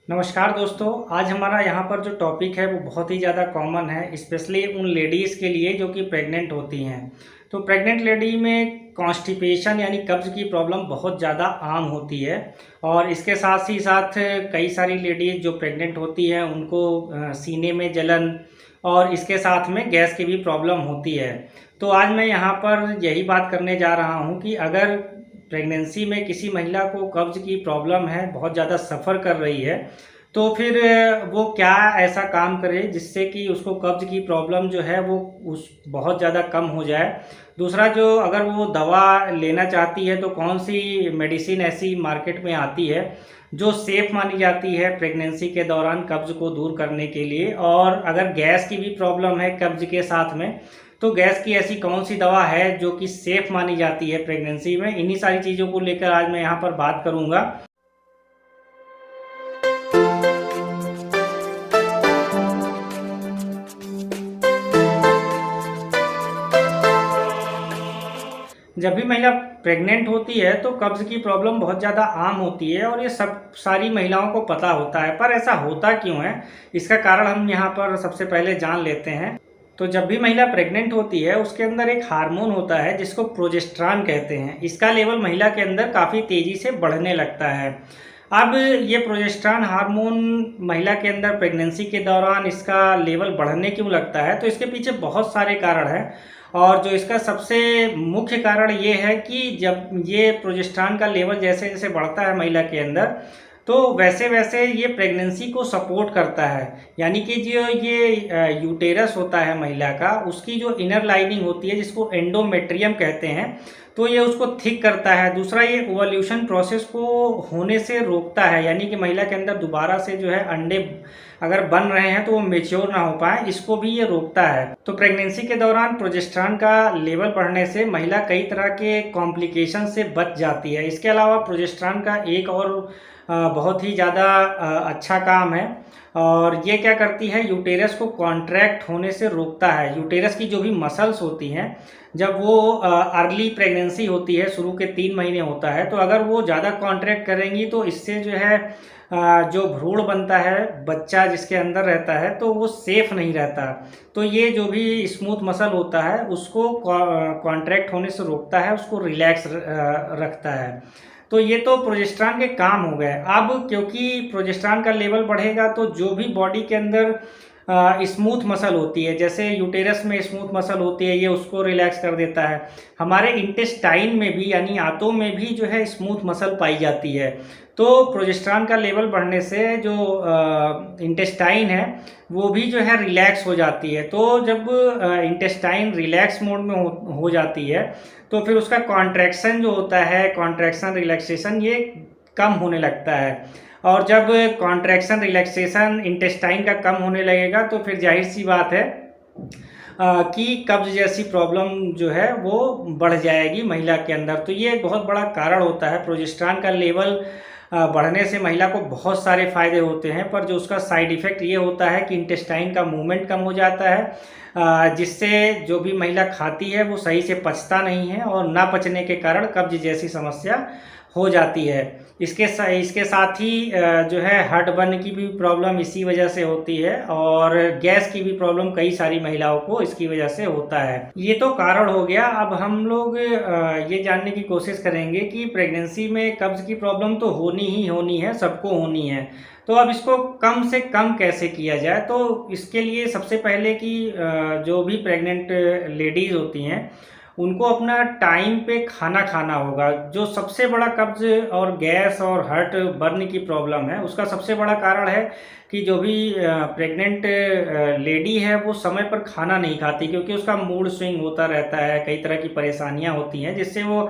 नमस्कार दोस्तों। आज हमारा यहाँ पर जो टॉपिक है वो बहुत ही ज़्यादा कॉमन है, स्पेशली उन लेडीज़ के लिए जो कि प्रेग्नेंट होती हैं। तो प्रेग्नेंट लेडी में कॉन्स्टिपेशन यानी कब्ज़ की प्रॉब्लम बहुत ज़्यादा आम होती है। और इसके साथ ही साथ कई सारी लेडीज़ जो प्रेग्नेंट होती हैं उनको सीने में जलन और इसके साथ में गैस की भी प्रॉब्लम होती है। तो आज मैं यहाँ पर यही बात करने जा रहा हूँ कि अगर प्रेगनेंसी में किसी महिला को कब्ज़ की प्रॉब्लम है, बहुत ज़्यादा सफ़र कर रही है, तो फिर वो क्या ऐसा काम करे जिससे कि उसको कब्ज़ की प्रॉब्लम जो है वो उस बहुत ज़्यादा कम हो जाए। दूसरा, जो अगर वो दवा लेना चाहती है तो कौन सी मेडिसिन ऐसी मार्केट में आती है जो सेफ़ मानी जाती है प्रेगनेंसी के दौरान कब्ज़ को दूर करने के लिए। और अगर गैस की भी प्रॉब्लम है कब्ज़ के साथ में, तो गैस की ऐसी कौन सी दवा है जो कि सेफ़ मानी जाती है प्रेगनेंसी में। इन्हीं सारी चीज़ों को लेकर आज मैं यहाँ पर बात करूँगा। जब भी महिला प्रेग्नेंट होती है तो कब्ज़ की प्रॉब्लम बहुत ज़्यादा आम होती है और ये सब सारी महिलाओं को पता होता है। पर ऐसा होता क्यों है, इसका कारण हम यहाँ पर सबसे पहले जान लेते हैं। तो जब भी महिला प्रेग्नेंट होती है उसके अंदर एक हार्मोन होता है जिसको प्रोजेस्टेरॉन कहते हैं। इसका लेवल महिला के अंदर काफ़ी तेज़ी से बढ़ने लगता है। अब ये प्रोजेस्टेरॉन हार्मोन महिला के अंदर प्रेगनेंसी के दौरान इसका लेवल बढ़ने क्यों लगता है, तो इसके पीछे बहुत सारे कारण हैं। और जो इसका सबसे मुख्य कारण ये है कि जब ये प्रोजेस्टेरॉन का लेवल जैसे जैसे बढ़ता है महिला के अंदर, तो वैसे वैसे ये प्रेगनेंसी को सपोर्ट करता है। यानी कि जो ये यूटेरस होता है महिला का, उसकी जो इनर लाइनिंग होती है जिसको एंडोमेट्रियम कहते हैं, तो ये उसको थिक करता है। दूसरा, ये ओवल्यूशन प्रोसेस को होने से रोकता है, यानी कि महिला के अंदर दोबारा से जो है अंडे अगर बन रहे हैं तो वो मेच्योर ना हो पाए, इसको भी ये रोकता है। तो प्रेगनेंसी के दौरान प्रोजेस्टेरॉन का लेवल बढ़ने से महिला कई तरह के कॉम्प्लिकेशन से बच जाती है। इसके अलावा प्रोजेस्टेरॉन का एक और बहुत ही ज़्यादा अच्छा काम है, और ये क्या करती है, यूटेरस को कॉन्ट्रैक्ट होने से रोकता है। यूटेरस की जो भी मसल्स होती हैं, जब वो अर्ली प्रेगनेंसी होती है, शुरू के 3 महीने होता है, तो अगर वो ज़्यादा कॉन्ट्रैक्ट करेंगी तो इससे जो है जो भ्रूण बनता है, बच्चा जिसके अंदर रहता है, तो वो सेफ नहीं रहता। तो ये जो भी स्मूथ मसल होता है उसको कॉन्ट्रैक्ट होने से रोकता है, उसको रिलैक्स रखता है। तो ये तो प्रोजेस्टेरॉन के काम हो गए। अब क्योंकि प्रोजेस्टेरॉन का लेवल बढ़ेगा तो जो भी बॉडी के अंदर स्मूथ मसल होती है, जैसे यूटेरस में स्मूथ मसल होती है, ये उसको रिलैक्स कर देता है। हमारे इंटेस्टाइन में भी यानी आंतों में भी जो है स्मूथ मसल पाई जाती है। तो प्रोजेस्टेरॉन का लेवल बढ़ने से जो इंटेस्टाइन है वो भी जो है रिलैक्स हो जाती है। तो जब इंटेस्टाइन रिलैक्स मोड में हो जाती है तो फिर उसका कॉन्ट्रैक्शन जो होता है, कॉन्ट्रैक्शन रिलैक्सेशन, ये कम होने लगता है। और जब कॉन्ट्रैक्शन रिलैक्सेशन इंटेस्टाइन का कम होने लगेगा तो फिर जाहिर सी बात है कि कब्ज़ जैसी प्रॉब्लम जो है वो बढ़ जाएगी महिला के अंदर। तो ये एक बहुत बड़ा कारण होता है। प्रोजेस्टेरॉन का लेवल बढ़ने से महिला को बहुत सारे फ़ायदे होते हैं, पर जो उसका साइड इफ़ेक्ट ये होता है कि इंटेस्टाइन का मूवमेंट कम हो जाता है, जिससे जो भी महिला खाती है वो सही से पचता नहीं है, और ना पचने के कारण कब्ज़ जैसी समस्या हो जाती है। इसके साथ ही जो है हार्ट बर्न की भी प्रॉब्लम इसी वजह से होती है, और गैस की भी प्रॉब्लम कई सारी महिलाओं को इसकी वजह से होता है। ये तो कारण हो गया। अब हम लोग ये जानने की कोशिश करेंगे कि प्रेगनेंसी में कब्ज़ की प्रॉब्लम तो होनी ही होनी है, सबको होनी है। तो अब इसको कम से कम कैसे किया जाए, तो इसके लिए सबसे पहले कि जो भी प्रेग्नेंट लेडीज़ होती हैं उनको अपना टाइम पे खाना खाना होगा। जो सबसे बड़ा कब्ज़ और गैस और हार्ट बर्न की प्रॉब्लम है उसका सबसे बड़ा कारण है कि जो भी प्रेग्नेंट लेडी है वो समय पर खाना नहीं खाती, क्योंकि उसका मूड स्विंग होता रहता है, कई तरह की परेशानियां होती हैं जिससे वो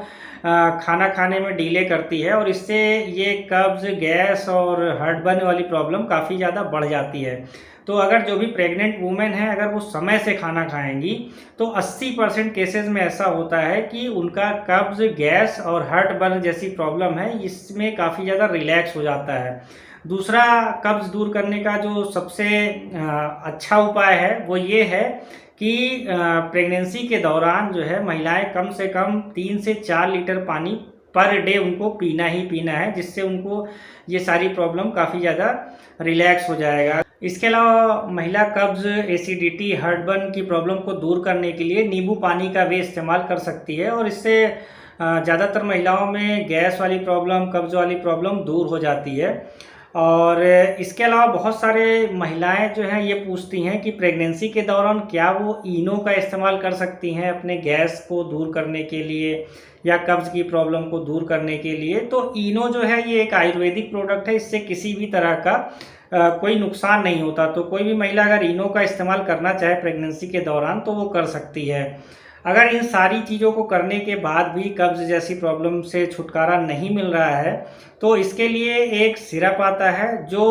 खाना खाने में डिले करती है, और इससे ये कब्ज़, गैस और हार्ट बर्न वाली प्रॉब्लम काफ़ी ज़्यादा बढ़ जाती है। तो अगर जो भी प्रेग्नेंट वूमेन है अगर वो समय से खाना खाएंगी तो 80% केसेस में ऐसा होता है कि उनका कब्ज़, गैस और हार्ट बर्न जैसी प्रॉब्लम है इसमें काफ़ी ज़्यादा रिलैक्स हो जाता है। दूसरा, कब्ज़ दूर करने का जो सबसे अच्छा उपाय है वो ये है कि प्रेगनेंसी के दौरान जो है महिलाएं कम से कम 3 से 4 लीटर पानी पर डे उनको पीना ही पीना है, जिससे उनको ये सारी प्रॉब्लम काफ़ी ज़्यादा रिलैक्स हो जाएगा। इसके अलावा महिला कब्ज़, एसिडिटी, हार्टबर्न की प्रॉब्लम को दूर करने के लिए नींबू पानी का भी इस्तेमाल कर सकती है, और इससे ज़्यादातर महिलाओं में गैस वाली प्रॉब्लम, कब्ज़ वाली प्रॉब्लम दूर हो जाती है। और इसके अलावा बहुत सारे महिलाएं जो हैं ये पूछती हैं कि प्रेगनेंसी के दौरान क्या वो इनो का इस्तेमाल कर सकती हैं अपने गैस को दूर करने के लिए या कब्ज़ की प्रॉब्लम को दूर करने के लिए। तो इनो जो है ये एक आयुर्वेदिक प्रोडक्ट है, इससे किसी भी तरह का कोई नुकसान नहीं होता। तो कोई भी महिला अगर इनो का इस्तेमाल करना चाहे प्रेगनेंसी के दौरान तो वो कर सकती है। अगर इन सारी चीज़ों को करने के बाद भी कब्ज़ जैसी प्रॉब्लम से छुटकारा नहीं मिल रहा है तो इसके लिए एक सिरप आता है जो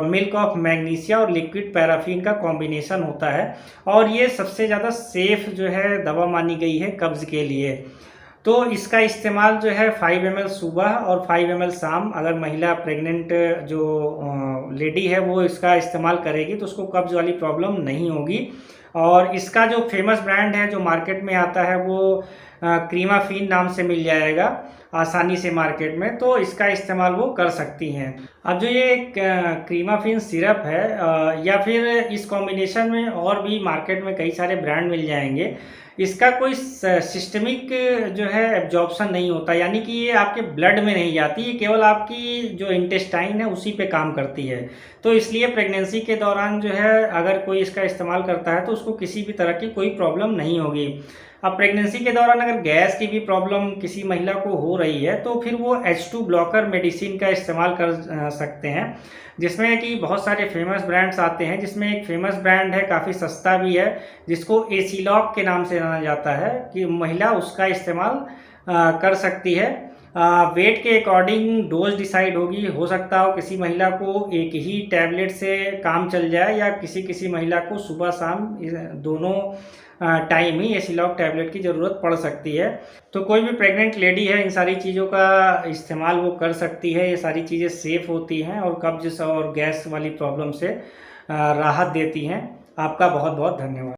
मिल्क ऑफ मैग्नीशिया और लिक्विड पैराफिन का कॉम्बिनेशन होता है, और ये सबसे ज़्यादा सेफ़ जो है दवा मानी गई है कब्ज़ के लिए। तो इसका इस्तेमाल जो है 5 ml सुबह और 5 ml शाम, अगर महिला प्रेग्नेंट जो लेडी है वो इसका इस्तेमाल करेगी तो उसको कब्ज़ वाली प्रॉब्लम नहीं होगी। और इसका जो फेमस ब्रांड है जो मार्केट में आता है वो क्रीमाफिन नाम से मिल जाएगा आसानी से मार्केट में, तो इसका इस्तेमाल वो कर सकती हैं। अब जो ये क्रीमाफिन सिरप है या फिर इस कॉम्बिनेशन में और भी मार्केट में कई सारे ब्रांड मिल जाएंगे, इसका कोई सिस्टमिक जो है एब्जॉर्प्शन नहीं होता, यानी कि ये आपके ब्लड में नहीं जाती, ये केवल आपकी जो इंटेस्टाइन है उसी पे काम करती है। तो इसलिए प्रेगनेंसी के दौरान जो है अगर कोई इसका इस्तेमाल करता है तो उसको किसी भी तरह की कोई प्रॉब्लम नहीं होगी। अब प्रेगनेंसी के दौरान अगर गैस की भी प्रॉब्लम किसी महिला को हो रही है तो फिर वो H2 ब्लॉकर मेडिसिन का इस्तेमाल कर सकते हैं, जिसमें कि बहुत सारे फेमस ब्रांड्स आते हैं, जिसमें एक फेमस ब्रांड है, काफ़ी सस्ता भी है, जिसको एसिलॉक के नाम से जाना जाता है, कि महिला उसका इस्तेमाल कर सकती है। वेट के अकॉर्डिंग डोज डिसाइड होगी, हो सकता हो किसी महिला को एक ही टैबलेट से काम चल जाए या किसी महिला को सुबह शाम दोनों टाइम ही एसिलॉक टैबलेट की ज़रूरत पड़ सकती है। तो कोई भी प्रेग्नेंट लेडी है इन सारी चीज़ों का इस्तेमाल वो कर सकती है, ये सारी चीज़ें सेफ़ होती हैं और कब्ज़ और गैस वाली प्रॉब्लम से राहत देती हैं। आपका बहुत बहुत धन्यवाद।